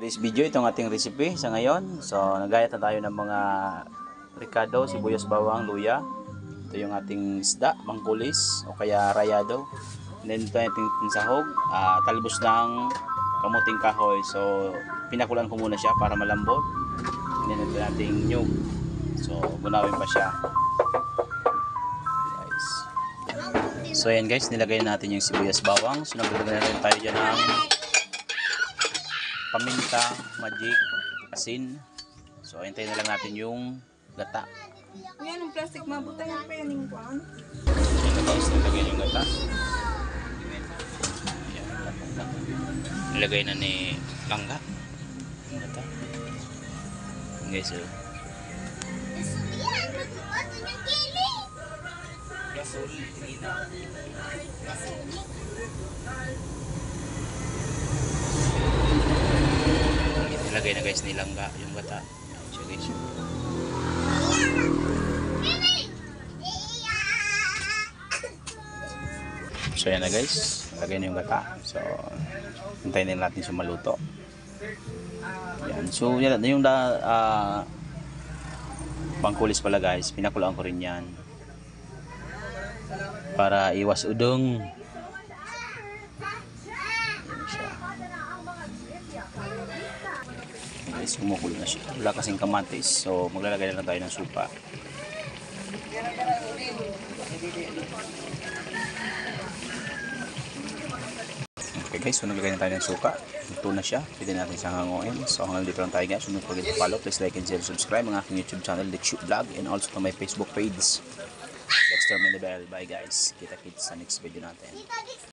Today's video, itong ating recipe sa ngayon. So, nagayat na tayo ng mga ricado, sibuyas, bawang, luya. Ito yung ating isda, mangkulis o kaya rayado. And then ito yung ating sahog, talbos ng kamuting kahoy. So, pinakulan ko muna siya para malambot. And then ito yung ating nyug. So, gunawin pa siya. Guys. So, ayan guys, nilagay na natin yung sibuyas, bawang. So, naglagay na rin tayo dyan ng paminta, magic, asin. So, hintayin na lang natin yung gata. Yan, yung plastic mabutay yung pa yan yung kuwan. Yan na guys, nilagay yung gata. Yan, nilagay na ni Langga. Yung gata. Yan guys, so. Ilagay na guys ni Langga yung gata. So guys, so yan na guys, ilagay na yung gata. So hintayin din natin siya maluto. Yan. So yan na yung pangkulis pala guys, pinakulaan ko rin yan para iwas udong. Guys, kumukulo na siya. Wala kasing kamatis, so maglalagay na lang tayo ng supa. Okay guys, so naglagay na tayo ng suka. Ito na siya, pwede natin siyang hanguin. So hanggang dito lang tayo guys. So don't forget to follow, please like and share, subscribe ang aking YouTube channel, Dexyu Vlog, and also to my Facebook page, Dexter Manibel. Bye guys, kita-kits sa next video natin.